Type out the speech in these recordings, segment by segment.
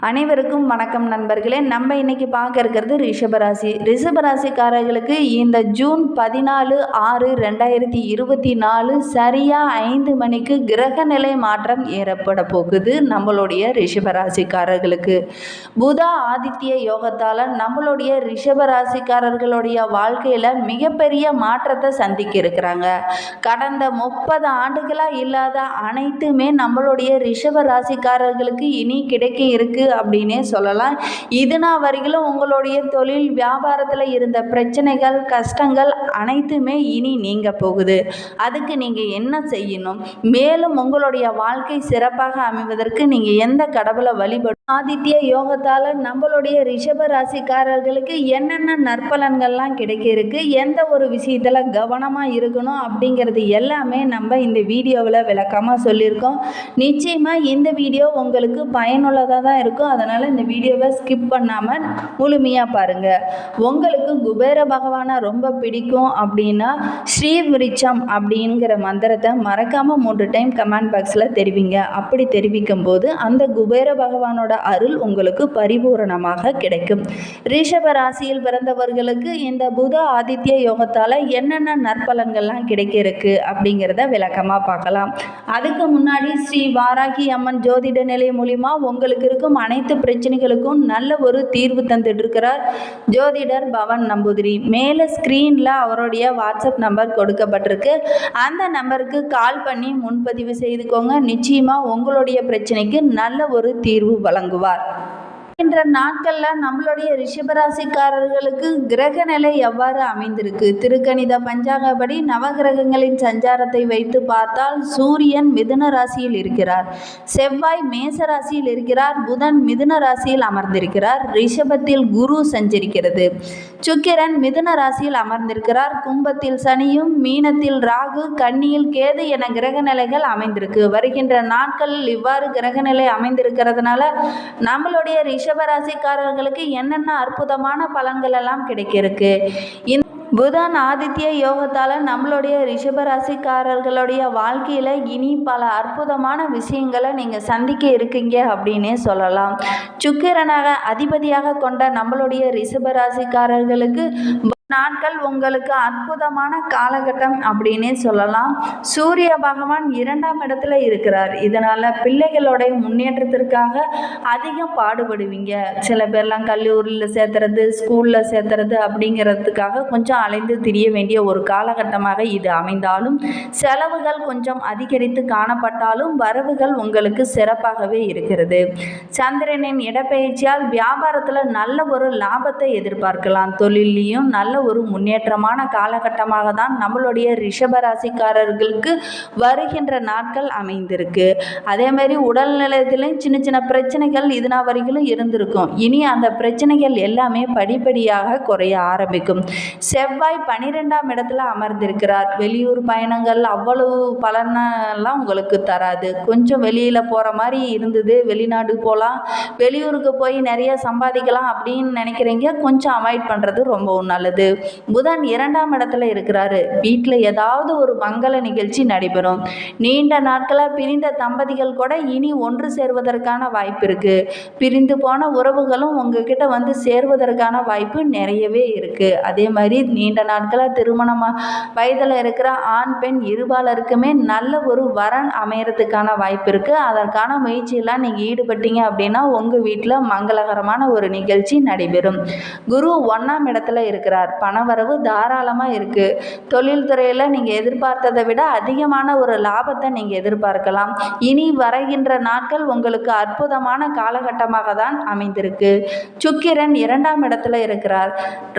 அனைவருக்கும் வணக்கம் நண்பர்களே. நம்ம இன்னைக்கு பார்க்க இருக்கிறது ரிஷபராசி. ரிஷபராசிக்காரர்களுக்கு இந்த ஜூன் 14/6/2024 சரியா 5 மணிக்கு கிரக நிலை மாற்றம் ஏற்பட போகுது நம்மளுடைய ரிஷபராசிக்காரர்களுக்கு. புத ஆதித்ய யோகத்தால் நம்மளுடைய ரிஷபராசிக்காரர்களுடைய வாழ்க்கையில் மிகப்பெரிய மாற்றத்தை சந்திக்க இருக்கிறாங்க. கடந்த 30 ஆண்டுகளாக இல்லாத அனைத்துமே நம்மளுடைய ரிஷபராசிக்காரர்களுக்கு இனி கிடைக்க இருக்கு அப்படின்னே சொல்லலாம். இதுனா வரையிலும் உங்களுடைய தொழில் வியாபாரத்தில் இருந்த பிரச்சனைகள் கஷ்டங்கள் அனைத்துமே இனி நீங்க போகுது. அதுக்கு நீங்க என்ன செய்யணும், மேலும் உங்களுடைய வாழ்க்கை சிறப்பாக அமைவதற்கு நீங்க எந்த கடவுளை வழிபடும், ஆதித்ய யோகத்தால் நம்மளுடைய ரிஷப ராசிக்காரர்களுக்கு என்னென்ன நற்பலன்கள்லாம் கிடைக்க இருக்கு, எந்த ஒரு விஷயத்தில் கவனமாக இருக்கணும் அப்படிங்கிறது எல்லாமே நம்ம இந்த வீடியோவில் விளக்கமாக சொல்லியிருக்கோம். நிச்சயமாக இந்த வீடியோ உங்களுக்கு பயனுள்ளதாக தான் இருக்கும். அதனால் இந்த வீடியோவை ஸ்கிப் பண்ணாமல் முழுமையாக பாருங்கள். உங்களுக்கு குபேர பகவானை ரொம்ப பிடிக்கும் அப்படின்னா ஸ்ரீ விருட்சம் அப்படிங்கிற மந்திரத்தை மறக்காமல் 3 டைம் கமெண்ட் பாக்ஸில் தெரிவிங்க. அப்படி தெரிவிக்கும் போது அந்த குபேர பகவானோட அருள் உங்களுக்கு பரிபூரணமாக கிடைக்கும். ரிஷப ராசியில் பிறந்தவர்களுக்கு இந்த புத ஆதித்ய யோகத்தால் என்னென்ன நற்பலன்கள்லாம் கிடைக்க இருக்கு அப்படிங்கிறத விளக்கமாக பார்க்கலாம். அதுக்கு முன்னாடி ஸ்ரீ வாராகி அம்மன் ஜோதிட நிலை மூலிமா உங்களுக்கு இருக்கும் அனைத்து பிரச்சனைகளுக்கும் நல்ல ஒரு தீர்வு தந்துட்டு இருக்கிறார் ஜோதிடர் பவன் நம்பூதிரி. மேலே ஸ்க்ரீனில் அவருடைய வாட்ஸ்அப் நம்பர் கொடுக்கப்பட்டிருக்கு. அந்த நம்பருக்கு கால் பண்ணி முன்பதிவு செய்துக்கோங்க. நிச்சயமாக உங்களுடைய பிரச்சனைக்கு நல்ல ஒரு தீர்வு வழங்குவார். என்ற நாட்களில் நம்மளுடைய ரிஷபராசிக்காரர்களுக்கு கிரக நிலை எவ்வாறு அமைந்திருக்கு, திருக்கணித பஞ்சாங்கப்படி நவகிரகங்களின் சஞ்சாரத்தை வைத்து பார்த்தால் சூரியன் மிதுன ராசியில் இருக்கிறார், செவ்வாய் மேச ராசியில் இருக்கிறார், புதன் மிதுன ராசியில் அமர்ந்திருக்கிறார், ரிஷபத்தில் குரு சஞ்சரிக்கிறது, சுக்கிரன் மிதுன ராசியில் அமர்ந்திருக்கிறார், கும்பத்தில் சனியும், மீனத்தில் ராகு, கன்னியில் கேது என கிரக நிலைகள் அமைந்திருக்கு. வருகின்ற நாட்களில் இவ்வாறு கிரக நிலை அமைந்திருக்கிறதுனால நம்மளுடைய ரிஷபராசிக்காரர்களுக்கு என்னென்ன அற்புதமான பலன்கள் எல்லாம் கிடைக்கிருக்கு. புதன் ஆதித்ய யோகத்தால் நம்மளுடைய ரிஷபராசிக்காரர்களுடைய வாழ்க்கையில் இனி பல அற்புதமான விஷயங்களை நீங்கள் சந்திக்க இருக்கீங்க அப்படின்னே சொல்லலாம். சுக்கிரனாக அதிபதியாக கொண்ட நம்மளுடைய ரிஷபராசிக்காரர்களுக்கு நாட்கள் உங்களுக்கு அற்புதமான காலகட்டம் அப்படின்னே சொல்லலாம். சூரிய பகவான் 2ஆம் இடத்துல இருக்கிறார். இதனால் பிள்ளைகளுடைய முன்னேற்றத்திற்காக அதிகம் பாடுபடுவீங்க. சில பேர்லாம் கல்லூரியில் சேர்த்துறது, ஸ்கூலில் சேர்த்துறது அப்படிங்கிறதுக்காக கொஞ்சம் அலைந்து திரிய வேண்டிய ஒரு காலகட்டமாக இது அமைந்தாலும் செலவுகள் கொஞ்சம் அதிகரித்து காணப்பட்டாலும் வரவுகள் உங்களுக்கு சிறப்பாகவே இருக்கிறது. சந்திரனின் இடப்பெயர்ச்சியால் வியாபாரத்தில் நல்ல ஒரு லாபத்தை எதிர்பார்க்கலாம். தொழிலையும் நல்ல ஒரு முன்னேற்றமான காலகட்டமாக தான் நம்மளுடைய ரிஷபராசிக்காரர்களுக்கு வருகின்ற நாட்கள் அமைந்திருக்கு. அதே மாதிரி உடல்நிலையத்திலும் சின்ன சின்ன பிரச்சனைகள் இதுனா வரைக்கும் இருந்திருக்கும். இனி அந்த பிரச்சனைகள் எல்லாமே படிப்படியாக குறைய ஆரம்பிக்கும். செவ்வாய் 12ஆம் இடத்துல அமர்ந்திருக்கிறார். வெளியூர் பயணங்கள் அவ்வளவு பலனெல்லாம் உங்களுக்கு தராது. கொஞ்சம் வெளியில் போகிற மாதிரி இருந்தது, வெளிநாடு போகலாம், வெளியூருக்கு போய் நிறைய சம்பாதிக்கலாம் அப்படின்னு நினைக்கிறீங்க, கொஞ்சம் அவாய்ட் பண்ணுறது ரொம்பவும் நல்லது. புதன் 2ஆம் இடத்துல இருக்கிறாரு. வீட்டில் ஏதாவது ஒரு மங்கள நிகழ்ச்சி நடைபெறும். நீண்ட நாட்களாக பிரிந்த தம்பதிகள் கூட இனி ஒன்று சேர்வதற்கான வாய்ப்பு இருக்கு. பிரிந்து போன உறவுகளும் உங்ககிட்ட வந்து சேர்வதற்கான வாய்ப்பு நிறையவே இருக்கு. அதே மாதிரி நீண்ட நாட்களாக திருமண வயதில் இருக்கிற ஆண் பெண் இருபாலருக்குமே நல்ல ஒரு வரன் அமையறதுக்கான வாய்ப்பு இருக்கு. அதற்கான முயற்சியெல்லாம் நீங்கள் ஈடுபட்டீங்க அப்படின்னா உங்கள் வீட்டில் மங்களகரமான ஒரு நிகழ்ச்சி நடைபெறும். குரு 1ஆம் இடத்துல இருக்கிறார். பணவரவு தாராளமாக இருக்குது. தொழில்துறையில் நீங்கள் எதிர்பார்த்ததை விட அதிகமான ஒரு லாபத்தை நீங்கள் எதிர்பார்க்கலாம். இனி வருகின்ற நாட்கள் உங்களுக்கு அற்புதமான காலகட்டமாக தான் அமைந்திருக்கு. சுக்கிரன் 2ஆம் இடத்துல இருக்கிறார்.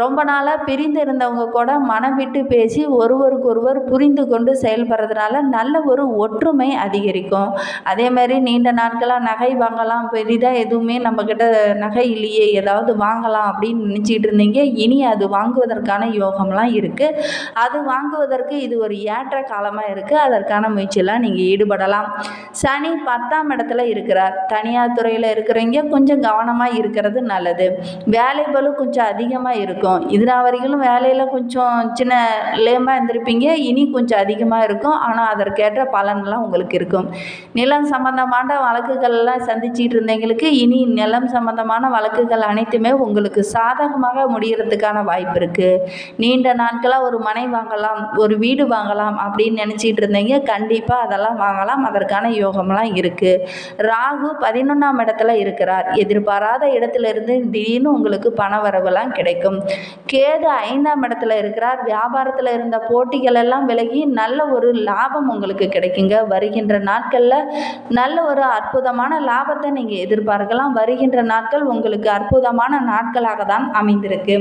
ரொம்ப நாளாக பிரிந்து இருந்தவங்க கூட மனம் விட்டு பேசி ஒருவருக்கொருவர் புரிந்து கொண்டு செயல்படுறதுனால நல்ல ஒரு ஒற்றுமை அதிகரிக்கும். அதே மாதிரி நீண்ட நாட்களாக நகை வாங்கலாம், பெரிதாக எதுவுமே நம்மக்கிட்ட நகை இல்லையே, ஏதாவது வாங்கலாம் அப்படின்னு நினச்சிட்டு இருந்தீங்க. இனி அது வாங்குவது வாங்குவதற்கான யோகம்லாம் இருக்குது. அது வாங்குவதற்கு இது ஒரு ஏற்ற காலமாக இருக்குது. அதற்கான முயற்சியெல்லாம் நீங்கள் ஈடுபடலாம். சனி 10ஆம் இடத்துல இருக்கிறார். தனியார் துறையில் இருக்கிறவங்க கொஞ்சம் கவனமாக இருக்கிறது நல்லது. வேலை பளு கொஞ்சம் அதிகமாக இருக்கும். இதனால் வரைக்கும் வேலையில் கொஞ்சம் சின்ன லேமாக இருந்திருப்பீங்க. இனி கொஞ்சம் அதிகமாக இருக்கும். ஆனால் அதற்கேற்ற பலன்லாம் உங்களுக்கு இருக்கும். நிலம் சம்பந்தமான வழக்குகள்லாம் சந்திச்சிட்டு இருந்தவங்களுக்கு இனி நிலம் சம்பந்தமான வழக்குகள் அனைத்துமே உங்களுக்கு சாதகமாக முடிகிறதுக்கான வாய்ப்பு இருக்குது. நீண்ட நாட்களாக ஒரு மனை வாங்கலாம், ஒரு வீடு வாங்கலாம் அப்படின்னு நினச்சிட்டு இருந்தீங்க. கண்டிப்பாக அதெல்லாம் வாங்கலாம். அதற்கான யோகம்லாம் இருக்குது. ராகு 11ஆம் இடத்துல இருக்கிறார். எதிர்பாராத இடத்துல இருந்து திடீர்னு உங்களுக்கு பண வரவுலாம் கிடைக்கும். கேது 5ஆம் இடத்துல இருக்கிறார். வியாபாரத்தில் இருந்த போட்டிகள் எல்லாம் விலகி நல்ல ஒரு லாபம் உங்களுக்கு கிடைக்குங்க. வருகின்ற நாட்களில் நல்ல ஒரு அற்புதமான லாபத்தை நீங்கள் எதிர்பார்க்கலாம். வருகின்ற நாட்கள் உங்களுக்கு அற்புதமான நாட்களாக தான் அமைந்திருக்கு.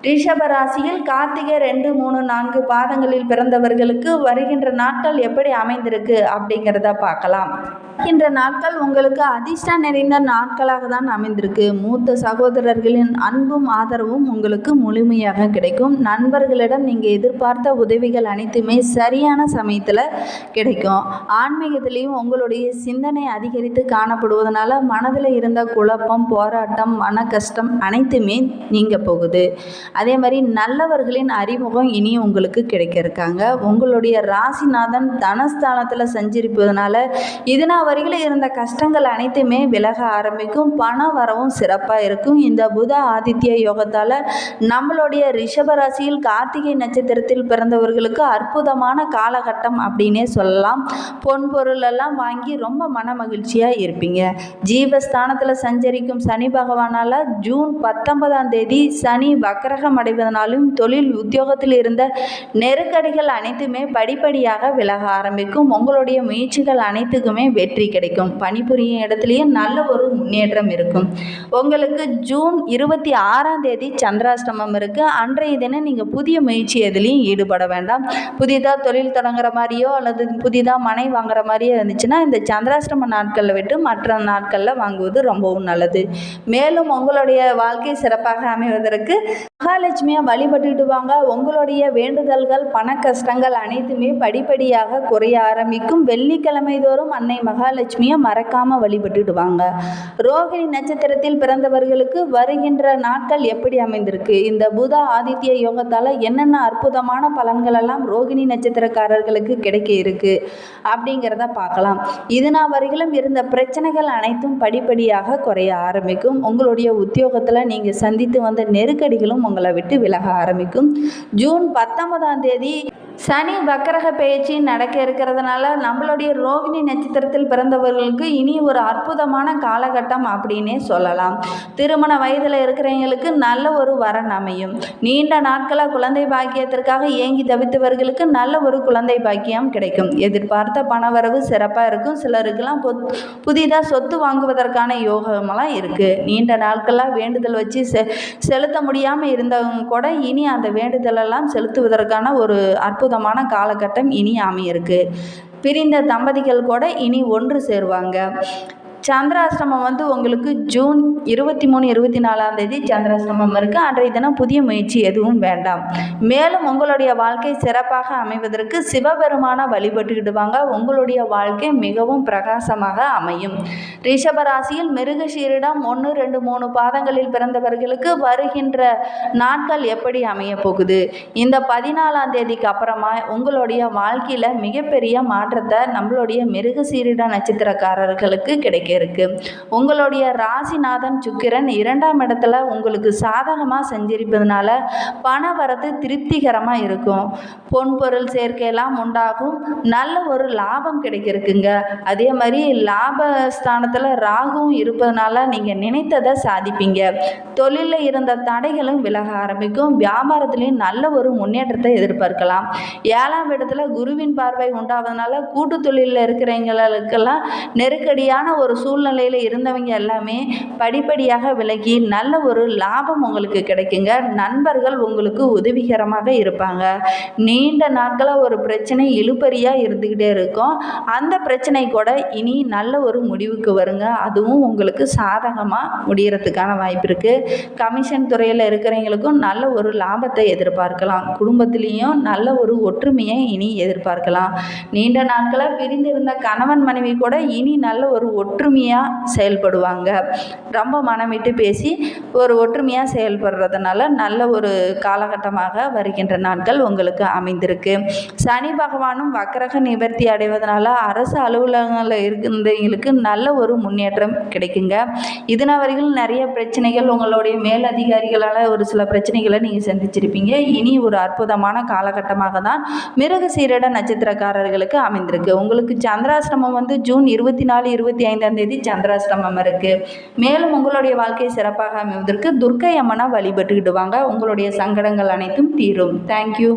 ரிஷப ராசியில் கார்த்திகை 2, 3, 4 பாதங்களில் பிறந்தவர்களுக்கு வருகின்ற நாட்கள் எப்படி அமைந்திருக்கு அப்படிங்கிறத பார்க்கலாம். வருகின்ற நாட்கள் உங்களுக்கு அதிர்ஷ்டம் நிறைந்த நாட்களாக தான் அமைந்திருக்கு. மூத்த சகோதரர்களின் அன்பும் ஆதரவும் உங்களுக்கு முழுமையாக கிடைக்கும். நண்பர்களிடம் நீங்கள் எதிர்பார்த்த உதவிகள் அனைத்துமே சரியான சமயத்தில் கிடைக்கும். ஆன்மீகத்திலையும் உங்களுடைய சிந்தனை அதிகரித்து காணப்படுவதனால மனதில் இருந்த குழப்பம், போராட்டம், மன கஷ்டம் அனைத்துமே நீங்க போகுது. அதே மாதிரி நல்லவர்களின் அறிமுகம் இனி உங்களுக்கு கிடைக்க இருக்காங்க. உங்களுடைய ராசிநாதன் தனஸ்தானத்தில் சஞ்சரிப்பதனால இதனால் வரையில் இருந்த கஷ்டங்கள் அனைத்துமே விலக ஆரம்பிக்கும். பண வரவும் சிறப்பாக இருக்கும். இந்த புத ஆதித்ய யோகத்தால் நம்மளுடைய ரிஷபராசியில் கார்த்திகை நட்சத்திரத்தில் பிறந்தவர்களுக்கு அற்புதமான காலகட்டம் அப்படின்னே சொல்லலாம். பொன் பொருள் எல்லாம் வாங்கி ரொம்ப மன மகிழ்ச்சியாக இருப்பீங்க. ஜீவஸ்தானத்தில் சஞ்சரிக்கும் சனி பகவானால் ஜூன் 19ஆம் தேதி சனி வக்கரகம் அடைவதனாலும் தொழில் உத்தியோகத்தில் இருந்த நெருக்கடிகள் அனைத்துமே படிப்படியாக விலக ஆரம்பிக்கும். உங்களுடைய முயற்சிகள் அனைத்துக்குமே வெற்றி கிடைக்கும். பணிபுரியும் இடத்துலயே நல்ல ஒரு முன்னேற்றம் இருக்கும். உங்களுக்கு ஜூன் 26ஆம் தேதி சந்திராஷ்டமம் இருக்கு. அன்றைய தினம் நீங்க புதிய முயற்சி எதுலையும் ஈடுபட வேண்டாம். புதிதாக தொழில் தொடங்குற மாதிரியோ அல்லது புதிதாக மனை வாங்குற மாதிரியோ இருந்துச்சுன்னா இந்த சந்திராஷ்டம நாட்களில் விட்டு மற்ற நாட்களில் வாங்குவது ரொம்பவும் நல்லது. மேலும் உங்களுடைய வாழ்க்கை சிறப்பாக அமைவதற்கு மகாலட்சுமியை வழிபட்டுட்டு வாங்க. உங்களுடைய வேண்டுதல்கள், பண கஷ்டங்கள் அனைத்துமே படிப்படியாக குறைய ஆரம்பிக்கும். வெள்ளிக்கிழமை தோறும் அன்னை மகாலட்சுமியை மறக்காம வழிபட்டுட்டு வாங்க. ரோகிணி நட்சத்திரத்தில் பிறந்தவர்களுக்கு வருகின்ற நாட்கள் எப்படி அமைந்திருக்கு? இந்த புத ஆதித்ய யோகத்தால் என்னென்ன அற்புதமான பலன்கள் எல்லாம் ரோகிணி நட்சத்திரக்காரர்களுக்கு கிடைக்க இருக்கு அப்படிங்கிறத பார்க்கலாம். இதனால் வரையிலும் இருந்த பிரச்சனைகள் அனைத்தும் படிப்படியாக குறைய ஆரம்பிக்கும். உங்களுடைய உத்தியோகத்தில் நீங்கள் சந்தித்து வந்த நெருக்கடிகளும் உங்களை விட்டு விலக ஆரம்பிக்கும். ஜூன் 19ஆம் தேதி சனி வக்கரக பயிற்சி நடக்க இருக்கிறதுனால நம்மளுடைய ரோகிணி நட்சத்திரத்தில் பிறந்தவர்களுக்கு இனி ஒரு அற்புதமான காலகட்டம் அப்படின்னே சொல்லலாம். திருமண வயதில் இருக்கிறவங்களுக்கு நல்ல ஒரு வரன் அமையும். நீண்ட நாட்களாக குழந்தை பாக்கியத்திற்காக ஏங்கி தவித்தவர்களுக்கு நல்ல ஒரு குழந்தை பாக்கியம் கிடைக்கும். எதிர்பார்த்த பணவரவு சிறப்பாக இருக்கும். சிலருக்கெல்லாம் புதிதாக சொத்து வாங்குவதற்கான யோகமெல்லாம் இருக்குது. நீண்ட நாட்களாக வேண்டுதல் வச்சு செலுத்த முடியாமல் இருந்தவங்க கூட இனி அந்த வேண்டுதலெல்லாம் செலுத்துவதற்கான ஒரு அற்புதமான காலகட்டம் இனி அமையிருக்கு. பிரிந்த தம்பதிகள் கூட இனி ஒன்று சேருவாங்க. சந்திராஷ்டமம் உங்களுக்கு ஜூன் 23, 24ஆம் தேதி சந்திராஷ்டமம் இருக்குது. அன்றைய தினம் புதிய முயற்சி எதுவும் வேண்டாம். மேலும் உங்களுடைய வாழ்க்கை சிறப்பாக அமைவதற்கு சிவபெருமான வழிபட்டுக்கிட்டு வாங்க. உங்களுடைய வாழ்க்கை மிகவும் பிரகாசமாக அமையும். ரிஷபராசியில் மிருகசீரிடம் 1, 2, 3 பாதங்களில் பிறந்தவர்களுக்கு வருகின்ற நாட்கள் எப்படி அமைய போகுது? இந்த 14ஆம் தேதிக்கு அப்புறமா உங்களுடைய வாழ்க்கையில் மிகப்பெரிய மாற்றத்தை நம்மளுடைய மிருகசீரிட நட்சத்திரக்காரர்களுக்கு கிடைக்கும். இருக்கு. உங்களுடைய ராசிநாதன் சுக்கிரன் 2ஆம் இடத்துல உங்களுக்கு சாதகமாக சஞ்சரிப்பதனால பண வரத்து திருப்திகரமாக இருக்கும். பொன் பொருள் சேர்க்கையெல்லாம் உண்டாகும். நல்ல ஒரு லாபம் கிடைக்கிறதுக்குங்க. அதே மாதிரி லாபஸ்தானத்தில் ராகுவும் இருப்பதனால நீங்கள் நினைத்ததை சாதிப்பீங்க. தொழிலில் இருந்த தடைகளும் விலக ஆரம்பிக்கும். வியாபாரத்திலையும் நல்ல ஒரு முன்னேற்றத்தை எதிர்பார்க்கலாம். 7ஆம் இடத்துல குருவின் பார்வை உண்டாவதனால கூட்டு தொழிலில் இருக்கிறவங்களுக்கெல்லாம் நெருக்கடியான ஒரு சூழ்நிலையில் இருந்தவங்க எல்லாமே படிப்படியாக விலகி நல்ல ஒரு லாபம் உங்களுக்கு கிடைக்குங்க. நண்பர்கள் உங்களுக்கு உதவிகரமாக இருப்பாங்க. நீண்ட நாட்களாக ஒரு பிரச்சனை இழுபறியாக இருந்துக்கிட்டே இருக்கும். அந்த பிரச்சனை கூட இனி நல்ல ஒரு முடிவுக்கு வருங்க. அதுவும் உங்களுக்கு சாதகமாக முடியறதுக்கான வாய்ப்பு இருக்குது. கமிஷன் துறையில் இருக்கிறவங்களுக்கும் நல்ல ஒரு லாபத்தை எதிர்பார்க்கலாம். குடும்பத்திலையும் நல்ல ஒரு ஒற்றுமையை இனி எதிர்பார்க்கலாம். நீண்ட நாட்களாக பிரிந்திருந்த கணவன் மனைவி கூட இனி நல்ல ஒரு ஒற்றுமையாக செயல்படுவாங்க. ரொம்ப மனம் விட்டு பேசி ஒரு ஒற்றுமையாக செயல்படுறதுனால நல்ல ஒரு காலகட்டமாக வருகின்ற நாட்கள் உங்களுக்கு அமைந்திருக்கு. சனி பகவானும் வக்கரக நிவர்த்தி அடைவதனால அரசு அலுவலகங்களில் இருக்கின்றவங்களுக்கு நல்ல ஒரு முன்னேற்றம் கிடைக்குங்க. இதனாவரையில் நிறைய பிரச்சனைகள் உங்களுடைய மேல் அதிகாரிகளால் ஒரு சில பிரச்சனைகளை நீங்கள் சந்திச்சிருப்பீங்க. இனி ஒரு அற்புதமான காலகட்டமாக தான் மிருகசீரிட நட்சத்திரக்காரர்களுக்கு அமைந்திருக்கு. உங்களுக்கு சந்திராஷ்டமம் வந்து ஜூன் 24, 25ஆம் தேதி சந்திராஷ்டமம் இருக்கு. மேலும் உங்களுடைய வாழ்க்கை சிறப்பாக அமைவதற்கு துர்க்கை அம்மனை வழிபட்டுக்கிட்டு வாங்க. உங்களுடைய சங்கடங்கள் அனைத்தும் தீரும். தேங்க்யூ.